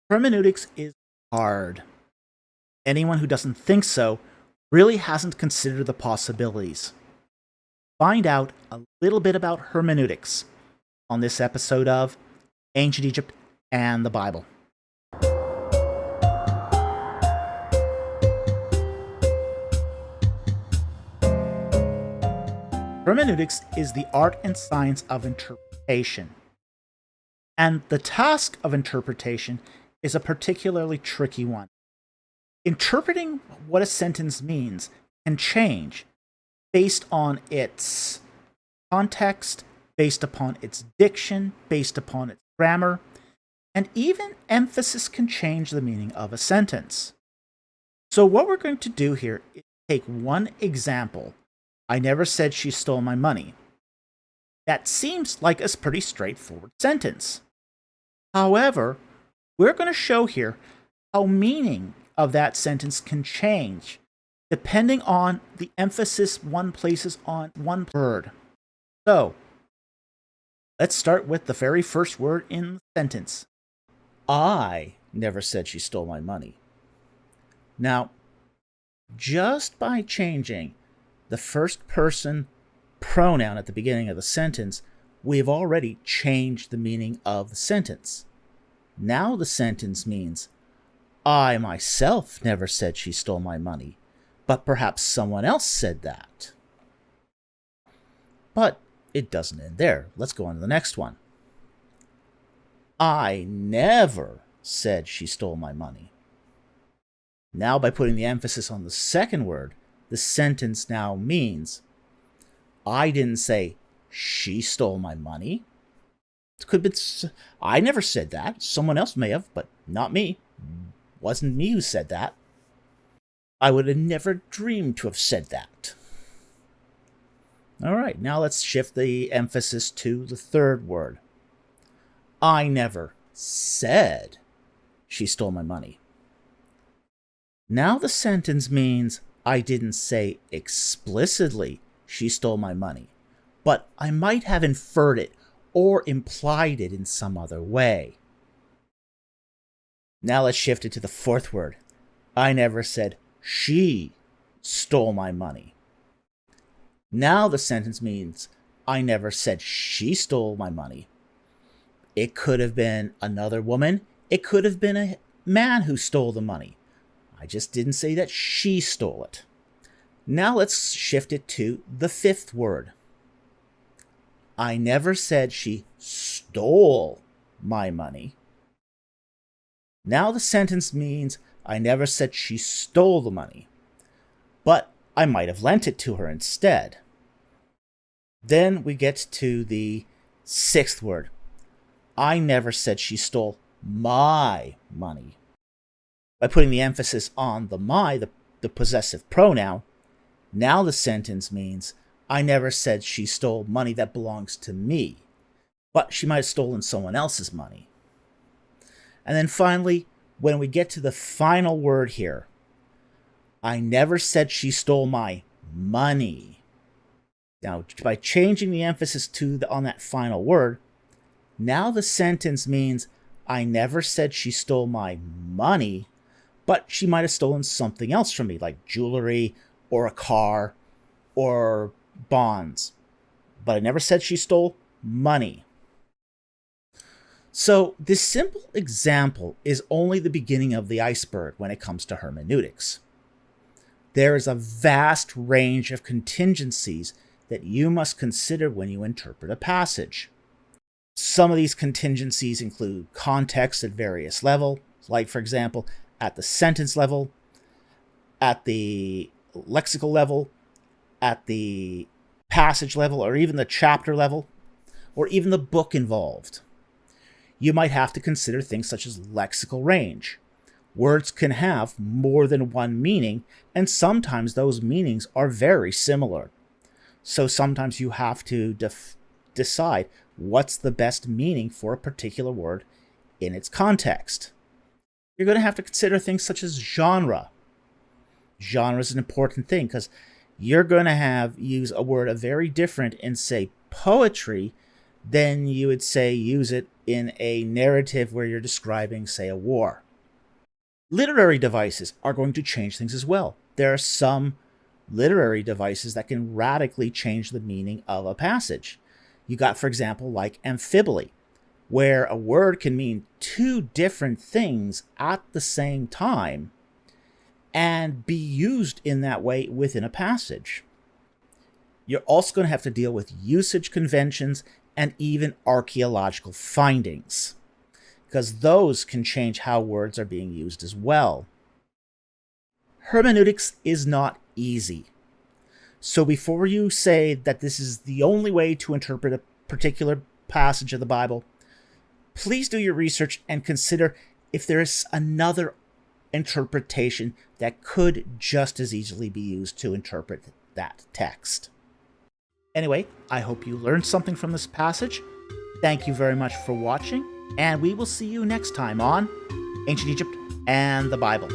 Hermeneutics is hard. Anyone who doesn't think so really hasn't considered the possibilities. Find out a little bit about hermeneutics on this episode of Ancient Egypt and the Bible. Hermeneutics is the art and science of interpretation. And the task of interpretation is a particularly tricky one. Interpreting what a sentence means can change based on its context, based upon its diction, based upon its grammar, and even emphasis can change the meaning of a sentence. So what we're going to do here is take one example. I never said she stole my money. That seems like a pretty straightforward sentence. However, we're going to show here how meaning of that sentence can change depending on the emphasis one places on one word. So, let's start with the very first word in the sentence. I never said she stole my money. Now, just by changing the first person pronoun at the beginning of the sentence, we've already changed the meaning of the sentence. Now the sentence means, I myself never said she stole my money, but perhaps someone else said that. But it doesn't end there. Let's go on to the next one. I never said she stole my money. Now, by putting the emphasis on the second word, the sentence now means, I didn't say she stole my money. It could be, I never said that. Someone else may have, but not me. Wasn't me who said that. I would have never dreamed to have said that. All right, now let's shift the emphasis to the third word. I never said she stole my money. Now the sentence means I didn't say explicitly she stole my money, but I might have inferred it or implied it in some other way. Now let's shift it to the fourth word. I never said she stole my money. Now the sentence means I never said she stole my money. It could have been another woman. It could have been a man who stole the money. I just didn't say that she stole it. Now let's shift it to the fifth word. I never said she stole my money. Now the sentence means I never said she stole the money, but I might have lent it to her instead. Then we get to the sixth word. I never said she stole my money. By putting the emphasis on the my, the possessive pronoun, now the sentence means I never said she stole money that belongs to me, but she might have stolen someone else's money. And then finally, when we get to the final word here, I never said she stole my money. Now, by changing the emphasis on that final word, now the sentence means I never said she stole my money, but she might have stolen something else from me, like jewelry or a car or bonds. But I never said she stole money. So this simple example is only the beginning of the iceberg when it comes to hermeneutics. There is a vast range of contingencies that you must consider when you interpret a passage. Some of these contingencies include context at various levels, like for example, at the sentence level, at the lexical level, at the passage level, or even the chapter level, or even the book involved. You might have to consider things such as lexical range. Words can have more than one meaning, and sometimes those meanings are very similar. So sometimes you have to decide what's the best meaning for a particular word in its context. You're going to have to consider things such as genre. Genre is an important thing because you're going to use a word very different in, say, poetry than you would say use it in a narrative where you're describing, say, a war. Literary devices are going to change things as well. There are some literary devices that can radically change the meaning of a passage. You got, for example, like amphibole, where a word can mean two different things at the same time and be used in that way within a passage. You're also going to have to deal with usage conventions and even archaeological findings, because those can change how words are being used as well. Hermeneutics is not easy. So before you say that this is the only way to interpret a particular passage of the Bible, please do your research and consider if there is another interpretation that could just as easily be used to interpret that text. Anyway, I hope you learned something from this passage. Thank you very much for watching, and we will see you next time on Ancient Egypt and the Bible.